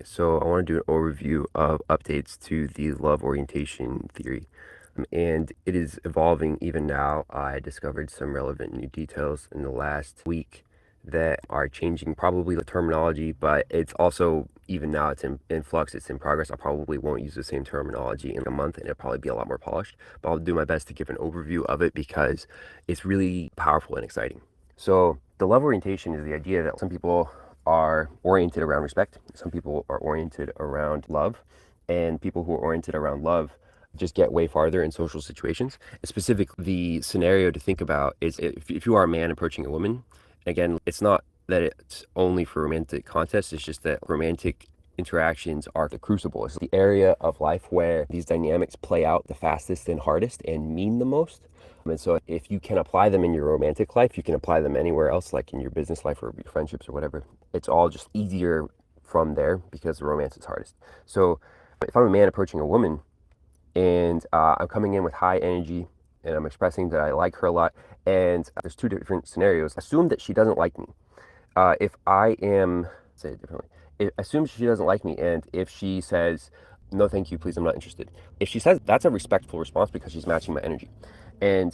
So I want to do an overview of updates to the love orientation theory. And it is evolving even now. I discovered some relevant new details in the last week that are changing probably the terminology, but it's also, even now, it's in flux, it's in progress. I probably won't use the same terminology in a month and it'll probably be a lot more polished, but I'll do my best to give an overview of it because it's really powerful and exciting. So the love orientation is the idea that some people are oriented around respect, some people are oriented around love, and people who are oriented around love just get way farther in social situations. Specifically, the scenario to think about is if you are a man approaching a woman, again, it's not that it's only for romantic contests, it's just that romantic interactions are the crucible. It's the area of life where these dynamics play out the fastest and hardest and mean the most. And so if you can apply them in your romantic life, you can apply them anywhere else, like in your business life or your friendships or whatever. It's all just easier from there because the romance is hardest. So if I'm a man approaching a woman and I'm coming in with high energy and I'm expressing that I like her a lot, and there's two different scenarios. Assume that she doesn't like me. If I am, say it differently, assume she doesn't like me, and if she says, no, thank you, please, I'm not interested. If she says that's a respectful response because she's matching my energy.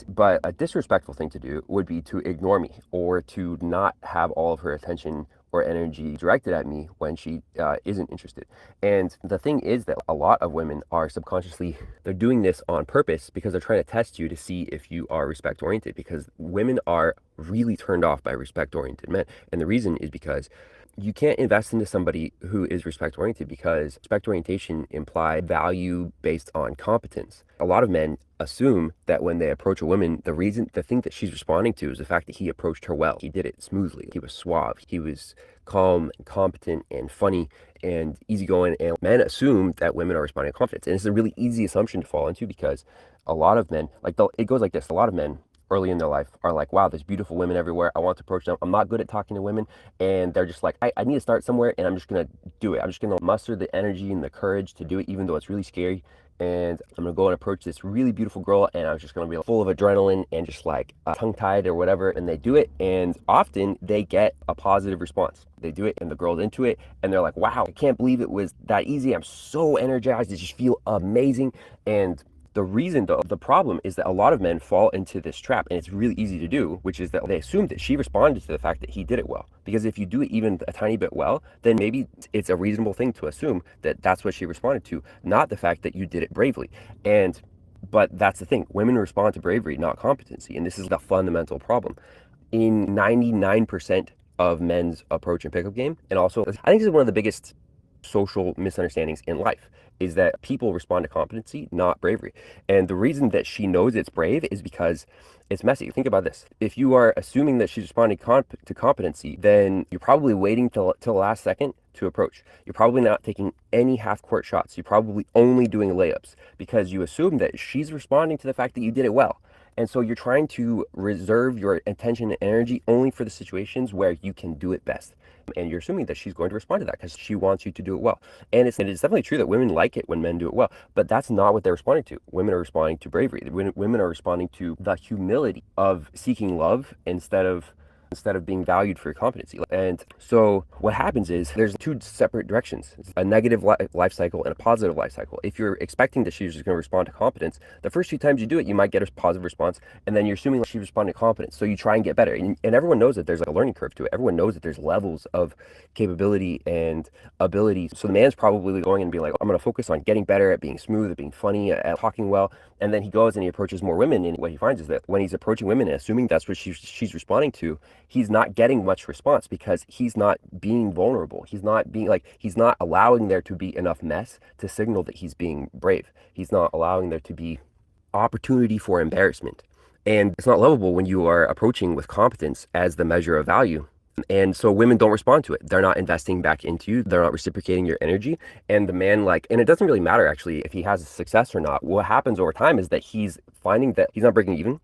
But a disrespectful thing to do would be to ignore me or to not have all of her attention or energy directed at me when she isn't interested. And the thing is that a lot of women are subconsciously, they're doing this on purpose because they're trying to test you to see if you are respect oriented, because women are really turned off by respect oriented men. And the reason is because you can't invest into somebody who is respect oriented, because respect orientation implies value based on competence. A lot of men assume that when they approach a woman, the thing that she's responding to is the fact that he approached her well. He did it smoothly. He was suave. He was calm and competent and funny and easygoing. And men assume that women are responding to confidence. And it's a really easy assumption to fall into because a lot of men, it goes like this. A lot of men early in their life are like, wow, there's beautiful women everywhere. I want to approach them. I'm not good at talking to women. And they're just like, I need to start somewhere and I'm just going to do it. I'm just going to muster the energy and the courage to do it, even though it's really scary. And I'm going to go and approach this really beautiful girl. And I'm just going to be full of adrenaline and just like tongue tied or whatever. And they do it. And often they get a positive response. They do it and the girl's into it. And they're like, wow, I can't believe it was that easy. I'm so energized. It just feel amazing. And the reason, though, the problem is that a lot of men fall into this trap, and it's really easy to do, which is that they assume that she responded to the fact that he did it well. Because if you do it even a tiny bit well, then maybe it's a reasonable thing to assume that that's what she responded to, not the fact that you did it bravely. But that's the thing. Women respond to bravery, not competency, and this is the fundamental problem. In 99% of men's approach and pickup game, and also, I think this is one of the biggest social misunderstandings in life, is that people respond to competency, not bravery. And the reason that she knows it's brave is because it's messy. Think about this. If you are assuming that she's responding to competency, then you're probably waiting till the last second to approach. You're probably not taking any half-court shots. You're probably only doing layups because you assume that she's responding to the fact that you did it well. And so you're trying to reserve your attention and energy only for the situations where you can do it best. And you're assuming that she's going to respond to that because she wants you to do it well. And it's definitely true that women like it when men do it well, but that's not what they're responding to. Women are responding to bravery. Women are responding to the humility of seeking love instead of being valued for your competency. And so what happens is there's two separate directions, a negative life cycle and a positive life cycle. If you're expecting that she's just going to respond to competence, the first few times you do it, you might get a positive response, and then you're assuming that she's responding to competence. So you try and get better. And everyone knows that there's a learning curve to it. Everyone knows that there's levels of capability and ability. So the man's probably going and being like, I'm going to focus on getting better at being smooth, at being funny, at talking well. And then he goes and he approaches more women. And what he finds is that when he's approaching women and assuming that's what she's responding to, he's not getting much response because he's not being vulnerable. He's not allowing there to be enough mess to signal that he's being brave. He's not allowing there to be opportunity for embarrassment. And it's not lovable when you are approaching with competence as the measure of value. And so women don't respond to it. They're not investing back into you. They're not reciprocating your energy. And the man, and it doesn't really matter actually if he has success or not. What happens over time is that he's finding that he's not breaking even.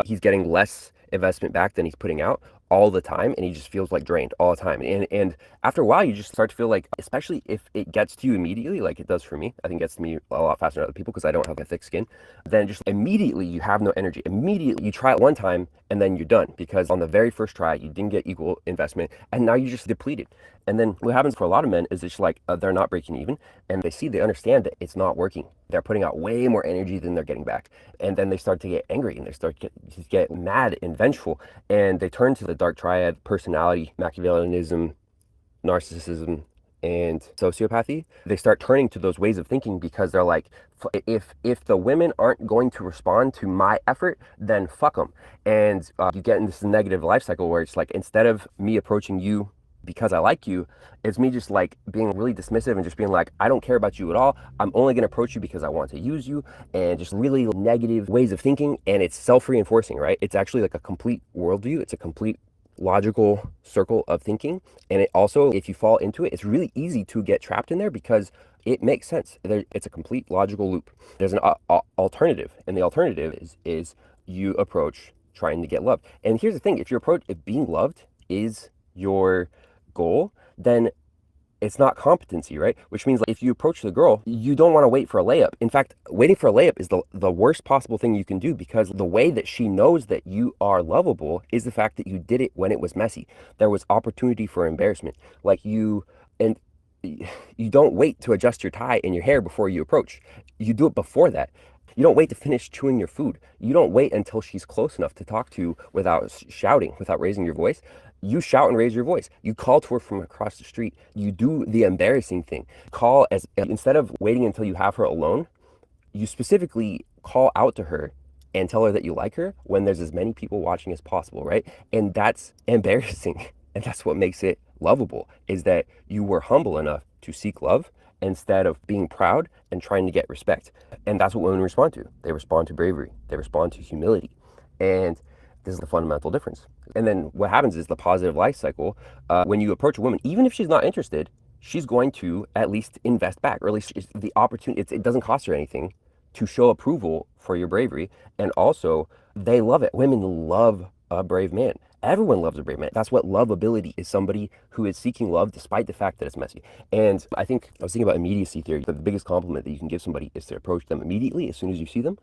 He's getting less investment back than he's putting out, all the time, and he just feels like drained all the time. And after a while, you just start to feel like, especially if it gets to you immediately, like it does for me. I think it gets to me a lot faster than other people because I don't have a thick skin. Then just immediately you have no energy. Immediately you try it one time and then you're done because on the very first try you didn't get equal investment, and now you're just depleted. And then what happens for a lot of men is it's like they're not breaking even, and they understand that it's not working. They're putting out way more energy than they're getting back. And then they start to get angry and they start to get mad and vengeful, and they turn to the dark triad: personality, Machiavellianism, narcissism, and sociopathy. They start turning to those ways of thinking because they're like, if the women aren't going to respond to my effort, then fuck them. And you get in this negative life cycle where it's like, instead of me approaching you because I like you, it's me just like being really dismissive and just being like, I don't care about you at all. I'm only going to approach you because I want to use you, and just really negative ways of thinking. And it's self-reinforcing, right? It's actually like a complete worldview. It's a complete logical circle of thinking. And it also, if you fall into it, it's really easy to get trapped in there because it makes sense. It's a complete logical loop. There's an alternative, and the alternative is you approach trying to get loved. And here's the thing: if being loved is your goal, then it's not competency, right? Which means, like, if you approach the girl, you don't want to wait for a layup. In fact, waiting for a layup is the worst possible thing you can do, because the way that she knows that you are lovable is the fact that you did it when it was messy. There was opportunity for embarrassment. And you don't wait to adjust your tie and your hair before you approach. You do it before that. You don't wait to finish chewing your food. You don't wait until she's close enough to talk to without shouting, without raising your voice. You shout and raise your voice. You call to her from across the street. You do the embarrassing thing. Instead of waiting until you have her alone, you specifically call out to her and tell her that you like her when there's as many people watching as possible, right? And that's embarrassing. And that's what makes it lovable, is that you were humble enough to seek love instead of being proud and trying to get respect. And that's what women respond to. They respond to bravery. They respond to humility. And this is the fundamental difference. And then what happens is the positive life cycle. When you approach a woman, even if she's not interested, she's going to at least invest back, or at least the opportunity. It doesn't cost her anything to show approval for your bravery. And also, they love it. Women love a brave man. Everyone loves a brave man. That's what lovability is: somebody who is seeking love despite the fact that it's messy. And I was thinking about immediacy theory. The biggest compliment that you can give somebody is to approach them immediately as soon as you see them.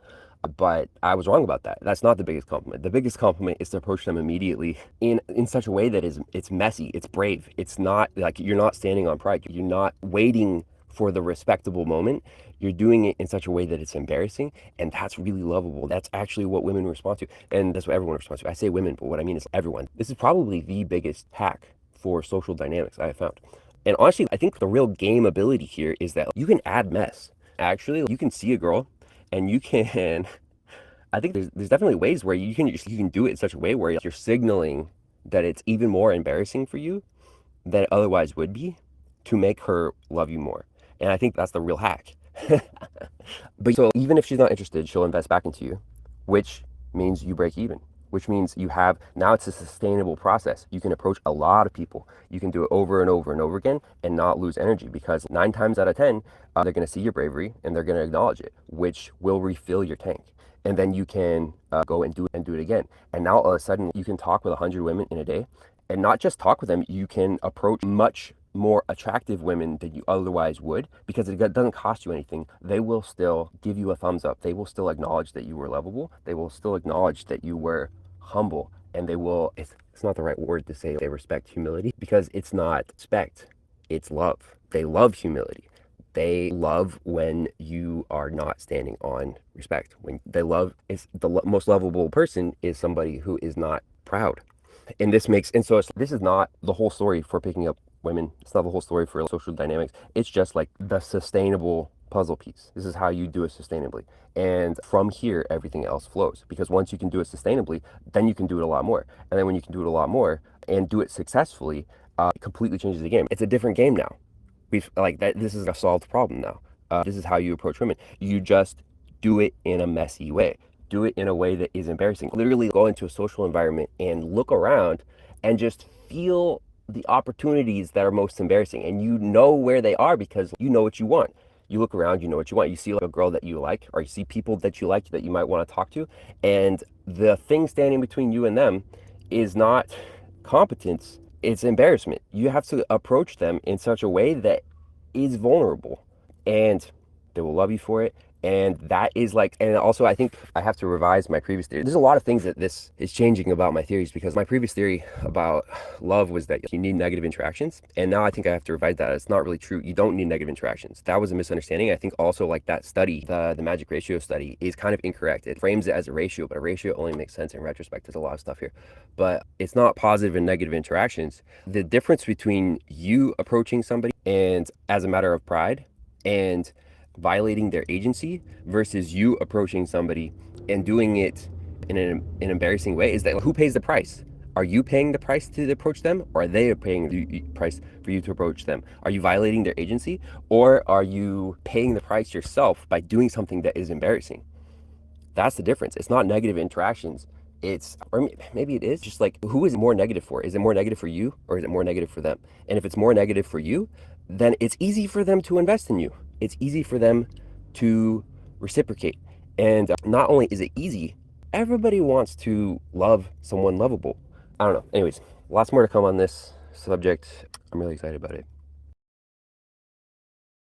But I was wrong about that. That's not the biggest compliment. The biggest compliment is to approach them immediately in such a way that it's messy, it's brave. It's not like you're not standing on pride. You're not waiting for the respectable moment. You're doing it in such a way that it's embarrassing, and that's really lovable. That's actually what women respond to, and that's what everyone responds to. I say women, but what I mean is everyone. This is probably the biggest hack for social dynamics I have found. And honestly, I think the real game ability here is that you can add mess. Actually, you can see a girl and you can I think there's definitely ways where you can do it in such a way where you're signaling that it's even more embarrassing for you than it otherwise would be, to make her love you more. And I think that's the real hack. But so even if she's not interested, she'll invest back into you, which means you break even, which means now it's a sustainable process. You can approach a lot of people. You can do it over and over and over again and not lose energy, because 9 times out of 10, they're going to see your bravery and they're going to acknowledge it, which will refill your tank. And then you can go and do it again. And now all of a sudden you can talk with 100 women in a day, and not just talk with them. You can approach much more attractive women than you otherwise would, because it doesn't cost you anything. They will still give you a thumbs up. They will still acknowledge that you were lovable. They will still acknowledge that you were humble, and it's not the right word to say they respect humility, because it's not respect, it's love. They love humility. They love when you are not standing on respect. When they love, is the most lovable person is somebody who is not proud. And this is not the whole story for picking up women. It's not the whole story for social dynamics. It's just like the sustainable puzzle piece. This is how you do it sustainably. And from here, everything else flows. Because once you can do it sustainably, then you can do it a lot more. And then when you can do it a lot more and do it successfully, it completely changes the game. It's a different game now. This is a solved problem now. This is how you approach women. You just do it in a messy way. Do it in a way that is embarrassing. Literally go into a social environment and look around and just feel the opportunities that are most embarrassing. And you know where they are because you know what you want. You look around, you know what you want. You see like a girl that you like, or you see people that you like that you might want to talk to. And the thing standing between you and them is not competence, it's embarrassment. You have to approach them in such a way that is vulnerable, and they will love you for it. And that is like, and also I think I have to revise my previous theory. There's a lot of things that this is changing about my theories, because my previous theory about love was that you need negative interactions. And now I think I have to revise that. It's not really true. You don't need negative interactions. That was a misunderstanding. I think also like that study, the magic ratio study, is kind of incorrect. It frames it as a ratio, but a ratio only makes sense in retrospect. There's a lot of stuff here, but it's not positive and negative interactions. The difference between you approaching somebody and as a matter of pride and violating their agency versus you approaching somebody and doing it in an embarrassing way is that who pays the price? Are you paying the price to approach them, or are they paying the price for you to approach them? Are you violating their agency, or are you paying the price yourself by doing something that is embarrassing? That's the difference. It's not negative interactions. It's, or maybe it is just like, who is it more negative for? Is it more negative for you, or is it more negative for them? And if it's more negative for you, then it's easy for them to invest in you. It's easy for them to reciprocate. And not only is it easy, everybody wants to love someone lovable. I don't know. Anyways, lots more to come on this subject. I'm really excited about it.